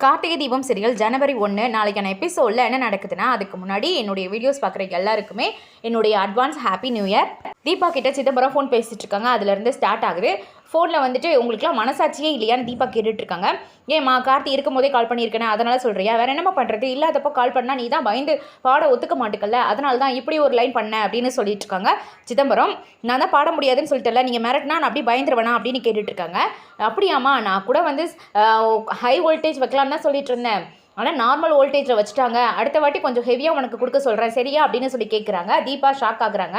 Karthigai Deepam serial ஜனவரி 1 நாளைக்கான எபிசோடில் என்ன நடக்குதுன்னா, அதுக்கு முன்னாடி என்னுடைய வீடியோஸ் பார்க்குற எல்லாருக்குமே என்னுடைய advance happy new year. Deepa கிட்ட சிதம்பரம் ஃபோன் பேசிகிட்டு இருக்காங்க. அதுலேருந்து ஸ்டார்ட் ஆகுது. ஃபோனில் வந்துட்டு உங்களுக்குலாம் மனசாட்சியே இல்லையான்னு தீபா கேட்டுட்ருக்காங்க. ஏம்மா கார்த்தி இருக்கும் போதே கால் பண்ணியிருக்கேன், அதனால் சொல்கிறியா? வேறு என்னம்மா பண்ணுறது? இல்லாதப்போ கால் பண்ணால் நீ தான் பயந்து பாட ஒத்துக்க மாட்டுக்கல்ல, அதனால தான் இப்படி ஒரு லைன் பண்ணேன் அப்படின்னு சொல்லிட்டு இருக்காங்க. சிதம்பரம், நான் தான் பாட முடியாதுன்னு சொல்லிட்டேன்ல, நீங்கள் மிரட்டினா நான் அப்படி பயந்துருவேனா அப்படின்னு கேட்டுட்ருக்காங்க. அப்படியாம்மா, நான் கூட வந்து ஹை வோல்டேஜ் வைக்கலான்னு தான் சொல்லிட்டு இருந்தேன், ஆனால் நார்மல் வோல்டேஜில் வச்சுட்டாங்க, அடுத்த வாட்டி கொஞ்சம் ஹெவியாக உனக்கு கொடுக்க சொல்கிறேன் சரியா அப்படின்னு சொல்லி கேட்குறாங்க. தீபா ஷாக் ஆகுறாங்க.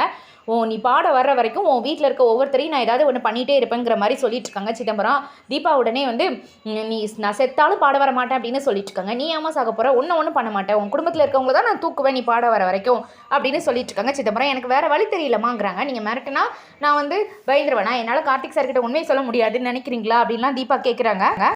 நீ பாட வர்ற வரைக்கும் உன் வீட்டில் இருக்க ஒவ்வொருத்தரையும் நான் ஏதாவது ஒன்று பண்ணிகிட்டே இருப்பேங்கிற மாதிரி சொல்லிட்டு இருக்காங்க சிதம்பரம். தீபா உடனே வந்து நான் செத்தாலும் பாட வர மாட்டேன் அப்படின்னு சொல்லிட்டு இருக்காங்க. நீ ஏமா சாக போகிற? ஒன்றும் பண்ண மாட்டேன், உன் குடும்பத்தில் இருக்கவங்க தான் நான் தூக்குவேன் நீ பாட வர வரைக்கும் அப்படின்னு சொல்லிட்டு இருக்காங்க சிதம்பரம். எனக்கு வேறு வழி தெரியலமாங்கிறாங்க. நீங்கள் மிரட்டுனா நான் வந்து பயந்துருவேனா? என்னால் கார்த்திக் சார்கிட்ட உண்மையை சொல்ல முடியாதுன்னு நினைக்கிறீங்களா அப்படின்லாம் தீபா கேட்குறாங்க.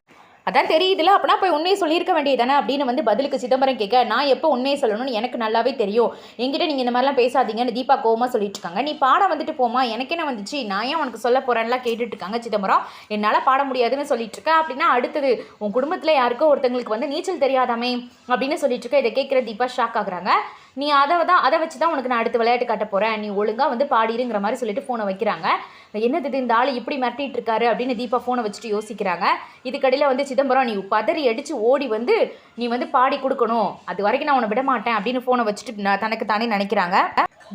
அதான் தெரியுதுல, அப்படின்னா போய் உண்மையை சொல்லியிருக்க வேண்டியதானே அப்படின்னு வந்து பதிலுக்கு சிதம்பரம் கேட்க, நான் எப்போ உண்மையை சொல்லணும்னு எனக்கு நல்லாவே தெரியும், என்கிட்ட நீங்கள் இந்த மாதிரிலாம் பேசாதீங்கன்னு தீபா கோவமாக சொல்லிட்டு இருக்காங்க. நீ பாட வந்துட்டு போமா, எனக்கு என்ன வந்துச்சு, நான் ஏன் உனக்கு சொல்ல போகிறேன்லாம் கேட்டுட்டு இருக்காங்க சிதம்பரம். என்னால் பாட முடியாதுன்னு சொல்லிட்டு இருக்கேன் அப்படின்னா அடுத்தது உன் குடும்பத்தில் யாருக்கோ ஒருத்தங்களுக்கு வந்து நீச்சல் தெரியாதாமே அப்படின்னு சொல்லிட்டு இருக்க. இதை கேட்குற தீபா ஷாக் ஆகுறாங்க. நீ அதை வச்சு தான் உனக்கு நான் அடுத்த விளையாட்டு காட்ட போகிறேன், நீ ஒழுங்காக வந்து பாடிடுங்கிற மாதிரி சொல்லிட்டு ஃபோனை வைக்கிறாங்க. என்னது இந்த ஆள் இப்படி மிரட்டிட்டு இருக்காரு அப்படின்னு தீபா ஃபோனை வச்சுட்டு யோசிக்கிறாங்க. இதுக்கடையில் வந்து சிதம்பரம், நீ பதறி அடித்து ஓடி வந்து நீ வந்து பாடி கொடுக்கணும், அது வரைக்கும் நான் உன்னை விட மாட்டேன் அப்படின்னு ஃபோனை வச்சுட்டு தனக்கு தானே நினைக்கிறாங்க.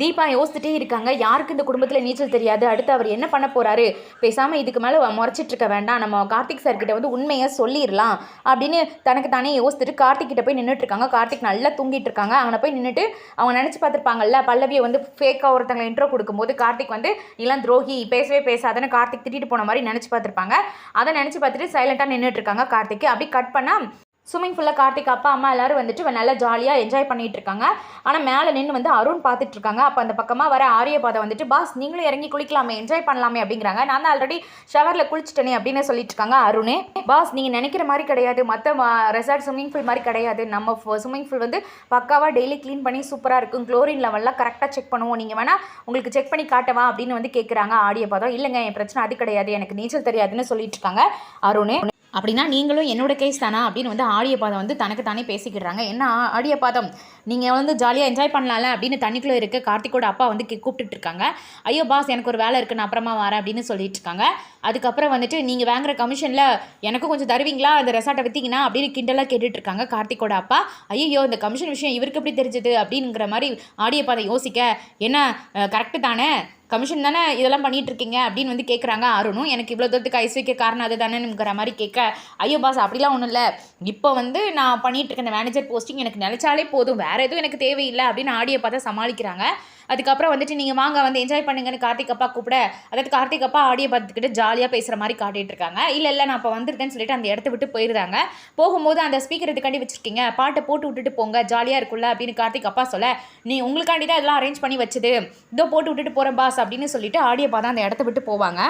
தீபா யோசிச்சுட்டே இருக்காங்க, யாருக்கு இந்த குடும்பத்தில் நீச்சல் தெரியாது, அடுத்து அவர் என்ன பண்ண போகிறாரு, பேசாமல் இதுக்கு மேலே முறைச்சிட்டு இருக்க வேண்டாம், நம்ம கார்த்திக் சார்கிட்ட வந்து உண்மையாக சொல்லிடலாம் அப்படின்னு தனக்கு தானே யோசிச்சுட்டு கார்த்திக் கிட்ட போய் நின்றுட்டு இருக்காங்க. கார்த்திக் நல்லா தூங்கிட்டு இருக்காங்க. அவனை போய் நின்றுட்டு அவங்க நினச்சி பார்த்துருப்பாங்கல்ல, பல்லவியை வந்து ஃபேக்காக ஒருத்தங்களை இன்ட்ரோ கொடுக்கும்போது கார்த்திக் வந்து நீலாம் துரோகி, பேசவே பேசாதன்னு கார்த்திக் திட்டிட்டு போன மாதிரி நினச்சி பார்த்துருப்பாங்க. அதை நினச்சி பார்த்துட்டு சைலண்ட்டாக நின்றுட்டு இருக்காங்க கார்த்திக். அப்படி கட் பண்ணால் ஸ்விம்மிங் ஃபுல்லாக கார்த்திக் அப்பா அம்மா எல்லோரும் வந்துட்டு நல்லா ஜாலியாக என்ஜாய் பண்ணிகிட்டு இருக்காங்க. ஆனால் மேலே நின்று வந்து அருண் பார்த்துட்டு இருக்காங்க. அப்போ அந்த பக்கமாக வர ஆரியபாதை வந்துட்டு, பாஸ் நீங்களும் இறங்கி குளிக்கலாமே, என்ஜாய் பண்ணலாமே அப்படிங்கிறாங்க. நான் தான் ஆல்ரெடி ஷவரில் குளிச்சிட்டேனே அப்படின்னு சொல்லிட்டு இருக்காங்க அருணே. பாஸ் நீங்கள் நினைக்கிற மாதிரி கிடையாது, மற்ற ரெசார்ட் ஸ்விம்மிங் ஃபூல் மாதிரி கிடையாது, நம்ம ஸ்விம்மிங் ஃபூல் வந்து பக்காவாக டெய்லி க்ளீன் பண்ணி சூப்பராக இருக்கும், குளோரின் லெவல்லாம் கரெக்டாக செக் பண்ணுவோம், நீங்கள் வேணால் உங்களுக்கு செக் பண்ணி காட்டவா அப்படின்னு வந்து கேட்குறாங்க ஆரியபாதம். இல்லைங்க, என் பிரச்சனை அது கிடையாது, எனக்கு நீச்சல் தெரியாதுன்னு சொல்லிட்டு இருக்காங்க அருணே. அப்படின்னா நீங்களும் என்னோட கேஸ் தானா அப்படின்னு வந்து ஆரியபாதம் வந்து தனக்கு தானே பேசிக்கிடுறாங்க. என்ன ஆரியபாதம், நீங்கள் வந்து ஜாலியாக என்ஜாய் பண்ணலாம்ல அப்படின்னு தண்ணிக்குள்ளே இருக்க கார்த்திகோட அப்பா வந்து கூப்பிட்டுட்டு இருக்காங்க. ஐயோ பாஸ் எனக்கு ஒரு வேலை இருக்குது, நான் அப்புறமா வரேன் அப்படின்னு சொல்லிட்டு இருக்காங்க. அதுக்கப்புறம் வந்துட்டு நீங்கள் வாங்குற கமிஷனில் எனக்கும் கொஞ்சம் தருவீங்களா, அந்த ரெசார்ட்டை விற்றீங்கன்னா அப்படின்னு கிண்டலாக கேட்டுட்டு இருக்காங்க கார்த்திகோட அப்பா. ஐயோ இந்த கமிஷன் விஷயம் இவருக்கு எப்படி தெரிஞ்சது அப்படிங்கிற மாதிரி ஆரியபாதம் யோசிக்க, என்ன கரெக்டு தானே, கமிஷன் தானே இதெல்லாம் பண்ணிகிட்டு இருக்கீங்க அப்படின்னு வந்து கேட்குறாங்க அருணும். எனக்கு இவ்வளோ தூரத்துக்கு ஐஸ் வைக்க காரணம் அது தானேங்கிற மாதிரி கேட்க, ஐயோ பாஸ் அப்படிலாம் ஒன்றும் இல்லை, இப்போ வந்து நான் பண்ணிகிட்டு இருக்க இந்த மேனேஜர் போஸ்டிங் எனக்கு நினச்சாலே போதும், வேறு எதுவும் எனக்கு தேவையில்லை அப்படின்னு ஆடியை பார்த்தா சமாளிக்கிறாங்க. அதுக்கப்புறம் வந்துட்டு நீங்கள் வாங்க வந்து என்ஜாய் பண்ணுங்கன்னு கார்த்திக் அப்பா கூப்பிட, அதாவது கார்த்திக் அப்பா ஆடியை பார்த்துக்கிட்டு ஜாலியாக பேசுகிற மாதிரி காட்டிகிட்டு இருக்காங்க. இல்லை நான் இப்போ வந்துருந்தேன்னு சொல்லிட்டு அந்த இடத்த விட்டு போயிருந்தாங்க. போகும்போது அந்த ஸ்பீக்கர் இதுக்காண்டி வச்சுருக்கீங்க, பாட்டை போட்டு விட்டுட்டு போங்க, ஜாலியாக இருக்குல்ல அப்படின்னு கார்த்திக் அப்பா சொல்ல, நீ உங்களுக்காண்டி தான் இதெல்லாம் அரேஞ்ச் பண்ணி வச்சது, இதோ போட்டு விட்டுட்டு போகிறேன் பாஸ் அப்படின்னு சொல்லிட்டு ஆடியை பார்த்தா அந்த இடத்த விட்டு போவாங்க.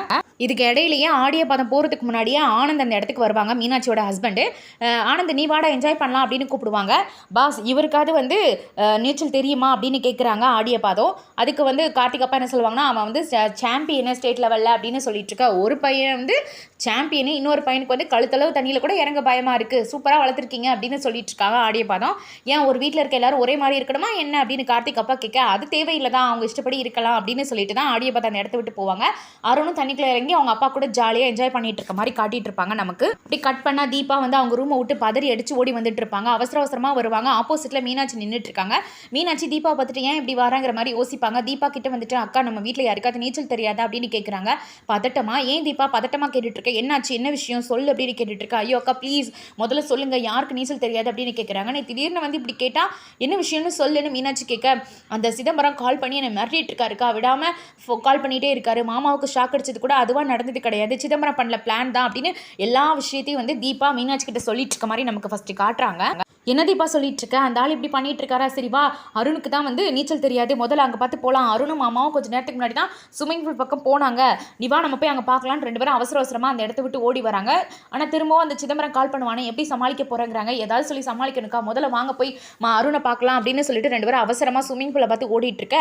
இதுக்கு இடையிலேயே ஆடியை பதம் போகிறதுக்கு முன்னாடியே ஆனந்த் அந்த இடத்துக்கு வருவாங்க, மீனாட்சியோட ஹஸ்பண்டு. ஆனந்த் நீ வாடா என்ஜாய் பண்ணலாம் அப்படின்னு கூப்பிடுவாங்க. பாஸ் இவருக்காவது வந்து நீச்சல் தெரியுமா அப்படின்னு கேட்குறாங்க ஆடியை பாதம். அதுக்கு வந்து கார்த்திக் அப்பா என்ன சொல்லுவாங்கன்னா, அவன் வந்து சாம்பியனு ஸ்டேட் லெவலில் அப்படின்னு சொல்லிட்டு இருக்க. ஒரு பையன் வந்து சாம்பியனு, இன்னொரு பையனுக்கு வந்து கழுத்தளவு தண்ணியில் கூட இறங்க பயமாக இருக்குது, சூப்பராக வளர்த்துருக்கீங்க அப்படின்னு சொல்லிட்டு இருக்காங்க ஆடியை பாதம். ஏன் ஒரு வீட்டில் இருக்க எல்லாரும் ஒரே மாதிரி இருக்கணுமா என்ன அப்படின்னு கார்த்திக் அப்பா கேட்க, அது தேவையில்லை தான், அவங்க இஷ்டப்படி இருக்கலாம் அப்படின்னு சொல்லிட்டு தான் ஆடியை பாதம் அந்த இடத்த விட்டு போவாங்க. அருணும் தண்ணிக்குள்ளே இறங்கி அவங்க அப்பா கூட ஜாலியாக என்ஜாய் பண்ணிட்டு இருக்க மாதிரி காட்டிட்டு இருப்பாங்க நமக்கு. அப்படி கட் பண்ணால் தீபா வந்து அவங்க ரூமை விட்டு பதறி அடிச்சு ஓடி வந்துட்டு இருப்பாங்க. அவசரமாக வருவாங்க. ஆப்போசிட்டில் மீனாட்சி நின்றுட்டு இருக்காங்க. மீனாட்சி தீபா பார்த்துட்டு ஏன் இப்படி வராங்கிற மாதிரி யோசிப்பாங்க. தீபா கிட்ட வந்துட்டு, அக்கா நம்ம வீட்டில் யாருக்காவது நீச்சல் தெரியாதா அப்படின்னு கேட்குறாங்க. பதட்டமா, ஏன் தீபா பதட்டமாக கேட்டுட்டு இருக்க, என்னாச்சு என்ன விஷயம் சொல்லு அப்படின்னு கேட்டுட்டு இருக்கா. ஐயோ அக்கா ப்ளீஸ் முதல்ல சொல்லுங்க, யாருக்கு நீச்சல் தெரியாது அப்படின்னு கேட்குறாங்க. நீ திடீர்னு வந்து இப்படி கேட்டால் என்ன விஷயம்னு சொல்லுன்னு மீனாட்சி கேட்க, அந்த சிதம்பரம் கால் பண்ணி என்னை மிரட்டிட்டு இருக்காருக்கா, விடாமல் கால் பண்ணிகிட்டே இருக்காரு, மாமாவுக்கு ஷாக் அடிச்சது கூட அதுவாக நடந்தது கிடையாது, சிதம்பரம் பண்ணல பிளான் தான் அப்படின்னு எல்லா விஷயத்தையும் வந்து தீபா மீனாட்சி கிட்ட சொல்லிட்டு இருக்க மாதிரி நமக்கு ஃபஸ்ட்டு காட்டுறாங்க. என்ன தீபா சொல்லிட்டு இருக்க, அந்த ஆள் இப்படி பண்ணிட்டு இருக்காரா? சரி வா, அருணுக்கு தான் வந்து நீச்சல் தெரியாது, முதல்ல அங்கே பார்த்து போகலாம். அருணும் மாமாவும் கொஞ்சம் நேரத்துக்கு முன்னாடி தான் ஸ்விம்மிங் பூல் பக்கம் போனாங்க, நீ வா நம்ம போய் அங்கே பார்க்கலான்னு 2 பேரும் அவசர அவசரமாக அந்த இடத்த விட்டு ஓடி வராங்க. ஆனால் திரும்பவும் அந்த சிதம்பரம் கால் பண்ணுவானே, எப்படி சமாளிக்க போகிறேங்கிறாங்க. ஏதாவது சொல்லி சமாளிக்கணுக்கா, முதல்ல வாங்க போய் அருணை பார்க்கலாம் அப்படின்னு சொல்லிட்டு 2 பேரும் அவசரமாக ஸ்விம்மிங் பூலை பார்த்து ஓடிட்டு இருக்க.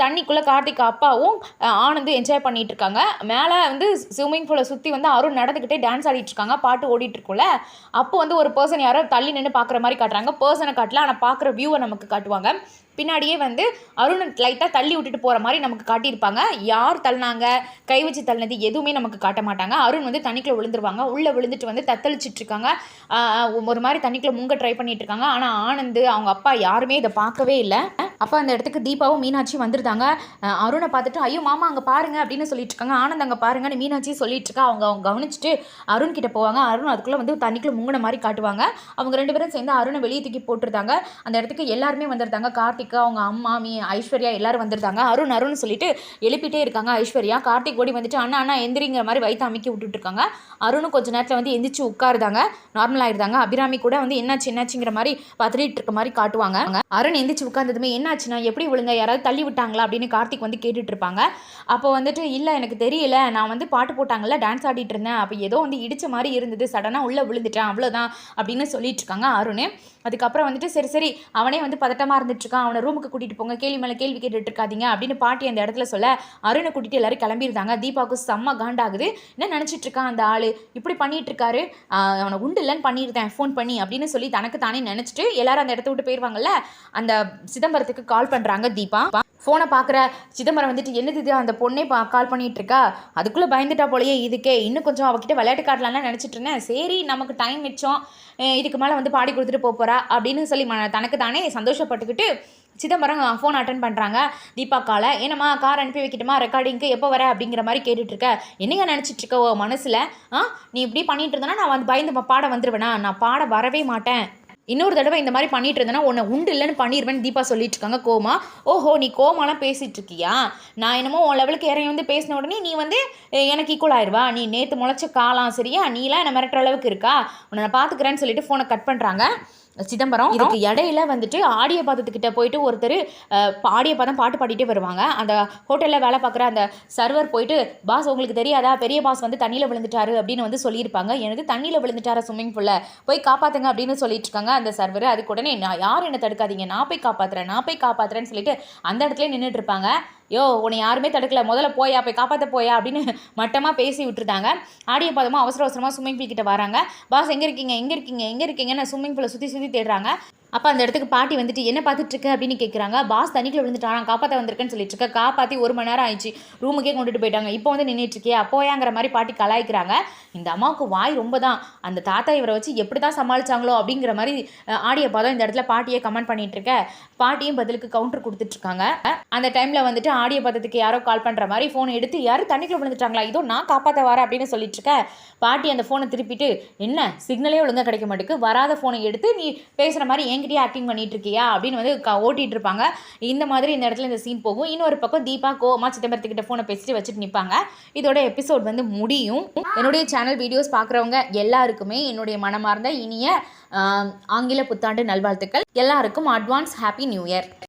தண்ணிக்குள்ளே கார்த்திக் அப்பாவும் ஆனந்தும் என்ஜாய் பண்ணிட்டு இருக்காங்க. மேலே வந்து ஸ்விம்மிங் பூலை சுற்றி வந்து அருண் நடந்துக்கிட்டே டான்ஸ் ஆடிட்டு இருக்காங்க, பாட்டு ஓடிட்டு இருக்கும்ல. அப்போ வந்து ஒரு பர்சன் யாரோ தள்ளி நின்று பார்க்குற மாதிரி காட்டுறாங்க. பர்சனை காட்டல, ஆனால் பார்க்குற வியூவை நமக்கு காட்டுவாங்க. பின்னாடியே வந்து அருண் லைட்டாக தள்ளி விட்டுட்டு போகிற மாதிரி நமக்கு காட்டியிருப்பாங்க. யார் தள்ளினாங்க, கை வச்சு தள்ளினது எதுவுமே நமக்கு காட்ட மாட்டாங்க. அருண் வந்து தண்ணிக்குள்ளே விழுந்துருவாங்க. உள்ளே விழுந்துட்டு வந்து தத்தளிச்சிட்டு இருக்காங்க, ஒரு மாதிரி தண்ணிக்குள்ளே முங்க ட்ரை பண்ணிட்டு இருக்காங்க. ஆனால் ஆனந்து அவங்க அப்பா யாருமே இதை பார்க்கவே இல்லை. அப்போ அந்த இடத்துக்கு தீபாவும் மீனாட்சி வந்துருந்தாங்க. அருணை பார்த்துட்டு ஐயோ மாமா அங்கே பாருங்க அப்படின்னு சொல்லிட்டு இருக்காங்க. ஆனந்த் அங்கே பாருங்கன்னு மீனாட்சி சொல்லிட்டு இருக்கா. அவங்க கவனிச்சுட்டு அருண் கிட்ட போவாங்க. அருண் அதுக்குள்ளே வந்து தண்ணிக்குள்ளே முங்கின மாதிரி காட்டுவாங்க. அவங்க 2 பேரும் சேர்ந்து அருணை வெளியே தூக்கி போட்டுருந்தாங்க. அந்த இடத்துக்கு எல்லாருமே வந்திருந்தாங்க. கார்த்திக், அவங்க அம்மா, ஐஸ்வர்யா எல்லாரும் வந்திருந்தாங்க. அருண் சொல்லிட்டு எழுப்பிட்டே இருக்காங்க ஐஸ்வர்யா. கார்த்திக் ஓடி வந்துட்டு அண்ணா அண்ணா எந்திரிங்கிற மாதிரி வயிற்று அமைக்கி விட்டுட்டு இருக்காங்க. அருணும் கொஞ்சம் நேரத்தில் வந்து எந்திரிச்சு உட்காருதாங்க, நார்மல் ஆயிருந்தாங்க. அபிராமி கூட வந்து என்னாச்சுங்கிற மாதிரி பார்த்துட்டு இருக்க மாதிரி காட்டுவாங்க. அருண் எந்திரிச்சு உட்கார்ந்ததுமே என்னாச்சுன்னா எப்படி விழுங்க, யாராவது தள்ளி விட்டாங்களா அப்படின்னு கார்த்திக் வந்து கேட்டுட்டு இருப்பாங்க. அப்போ வந்துட்டு இல்லை எனக்கு தெரியல, நான் வந்து பாட்டு போட்டாங்கல்ல, டான்ஸ் ஆடிட்டு இருந்தேன், அப்போ ஏதோ வந்து இடிச்ச மாதிரி இருந்தது, சடனாக உள்ளே விழுந்துட்டேன் அவ்வளோதான் அப்படின்னு சொல்லிட்டு இருக்காங்க அருண். அதுக்கப்புறம் வந்துட்டு சரி அவனே வந்து பதட்டமாக இருந்துட்டு இருக்கான், அவனை ரூமுக்கு கூட்டிகிட்டு போங்க, கேள்வி மேலே கேள்வி கேட்டுட்டு இருக்காதீங்க அப்படின்னு பாட்டி அந்த இடத்துல சொல்ல அருணை கூட்டிகிட்டு எல்லாரும் கிளம்பியிருந்தாங்க. தீபாவுக்கு செம்ம காண்டாகுது. என்ன நினச்சிட்டு இருக்கான் அந்த ஆள், இப்படி பண்ணிட்டு இருக்காரு, அவனை உண்டு இல்லைன்னு பண்ணியிருந்தேன் ஃபோன் பண்ணி அப்படின்னு சொல்லி தனக்கு தானே நினச்சிட்டு எல்லாரும் அந்த இடத்த விட்டு போயிடுவாங்கல்ல. அந்த சிதம்பரத்துக்கு கால் பண்ணுறாங்க தீபா. ஃபோனை பார்க்குற சிதம்பரம் வந்துட்டு என்னது இது, அந்த பொண்ணே கால் பண்ணிகிட்டு இருக்கா, அதுக்குள்ளே பயந்துட்டா போலையே, இதுக்கே இன்னும் கொஞ்சம் அவகிட்ட விளையாட்டு காட்டலாம்லாம் நினச்சிட்டு இருந்தேன், சரி நமக்கு டைம் மிச்சம், இதுக்கு மேலே வந்து பாடி கொடுத்துட்டு போகிறா அப்படின்னு சொல்லி தனக்கு தானே சந்தோஷப்பட்டுக்கிட்டு சிதம்பரம் ஃபோன் அட்டன் பண்ணுறாங்க தீபா காலை. என்னம்மா கார் அனுப்பி வைக்கட்டுமா, ரெக்கார்டிங்க்கு எப்போ வர அப்படிங்கிற மாதிரி கேட்டுட்ருக்க, என்னங்க நினச்சிட்டு இருக்க ஓ மனசில், நீ இப்படி பண்ணிட்டு இருந்தேன்னா நான் வந்து பயந்து பாட வந்துடுவேனா, நான் பாட வரவே மாட்டேன், இன்னொரு தடவை இந்த மாதிரி பண்ணிட்டு இருந்தேன்னா உன்னை உண்டு இல்லைன்னு பண்ணிடுவேன்னு தீபா சொல்லிட்டு இருக்காங்க கோமா. ஓஹோ நீ கோமாலாம் பேசிகிட்டு இருக்கியா, நான் என்னமோ உன் லெவலுக்கு இறங்கி வந்து பேசின உடனே நீ வந்து எனக்கு ஈக்குவல் ஆயிடுவா, நீ நேற்று முளைச்ச காலாம் சரியா, நீலாம் என்னை மிரட்டுற அளவுக்கு இருக்கா, உன்னை நான் பார்த்துக்கிறேன்னு சொல்லிட்டு ஃபோனை கட் பண்ணுறாங்க சிதம்பரம். இதுக்கு இடையில வந்துட்டு ஆடியோ பாதத்துக்கிட்ட போயிட்டு ஒருத்தர் ஆடியோ பாதம் பாட்டு பாடிட்டே வருவாங்க. அந்த ஹோட்டலில் வேலை பார்க்குற அந்த சர்வர் போயிட்டு பாஸ் உங்களுக்கு தெரியாதா, பெரிய பாஸ் வந்து தண்ணியில் விழுந்துட்டாரு அப்படின்னு வந்து சொல்லியிருப்பாங்க. எனக்கு தண்ணியில் விழுந்துட்டாரா ஸ்விம்மிங் பூலில், போய் காப்பாற்றுங்க அப்படின்னு சொல்லிட்டு இருக்காங்க அந்த சர்வர். அதுக்கு உடனே நான் யாரும் என்ன தடுக்காதீங்க, நான் போய் காப்பாற்றுறேன்னு சொல்லிட்டு அந்த இடத்துல நின்றுட்டு இருப்பாங்க. யோ உன்னை யாருமே தடுக்கல, முதல்ல போயா போய் காப்பாற்ற போயா அப்படின்னு மட்டமாக பேசி விட்டுருந்தாங்க. ஆடியோ பாதமாக அவசரமாக ஸ்விம்மிங் பூல் கிட்ட வராங்க. பாஸ் எங்கே இருக்கீங்க நான் ஸ்விம்மிங் பூலை சுற்றி தேடுறாங்க. அப்போ அந்த இடத்துக்கு பாட்டி வந்துட்டு என்ன பார்த்துட்ருக்க அப்படின்னு கேட்குறாங்க. பாஸ் தண்ணிக்குள்ள விழுந்துட்டான், காப்பாற்ற வந்திருக்கேன்னு சொல்லிட்டு இருக்க, காப்பாற்றி 1 மணி நேரம் ஆயிடுச்சு, ரூமுக்கே கொண்டுட்டு போயிட்டாங்க, இப்போ வந்து நின்றுட்டுருக்கே அப்போயாங்கிற மாதிரி பாட்டி கலாய்க்கிறாங்க. இந்த அம்மாவுக்கு வாய் ரொம்ப தான், அந்த தாத்தா இவரை வச்சு எப்படி தான் சமாளிச்சாங்களோ அப்படிங்கிற மாதிரி ஆடியோ பாதம் இந்த இடத்துல பாட்டியை கமெண்ட் பண்ணிட்டு இருக்க. பாட்டியும் பதிலுக்கு கவுண்டர் கொடுத்துட்ருக்காங்க. அந்த டைமில் வந்துட்டு ஆடியோ பாதத்துக்கு யாரோ கால் பண்ணுற மாதிரி ஃபோன் எடுத்து யாரும் தண்ணிக்குள்ள விழுந்துட்டாங்களா, இதோ நான் காப்பாற்ற வரேன் அப்படின்னு சொல்லிட்டு இருக்க. பாட்டி அந்த ஃபோனை திருப்பிட்டு என்ன சிக்னலே ஒழுங்காக கிடைக்க மாட்டேங்குது, வராத ஃபோனை எடுத்து நீ பேசுகிற மாதிரி என்கிட்டயே ஆக்டிங் பண்ணிட்டு இருக்கியா அப்படின்னு வந்து ஓட்டிகிட்டு இருப்பாங்க. இந்த மாதிரி இந்த இடத்துல இந்த சீன் போகும். இன்னொரு பக்கம் தீபா கோமா சிதம்பரத்துக்கிட்ட ஃபோனை பேசிட்டு வச்சுட்டு நிற்பாங்க. இதோட எபிசோட் வந்து முடியும். என்னுடைய சேனல் வீடியோஸ் பார்க்குறவங்க எல்லாருக்குமே என்னுடைய மனமார்ந்த இனிய ஆங்கில புத்தாண்டு நல்வாழ்த்துக்கள். எல்லாருக்கும் அட்வான்ஸ் ஹாப்பி நியூ இயர்.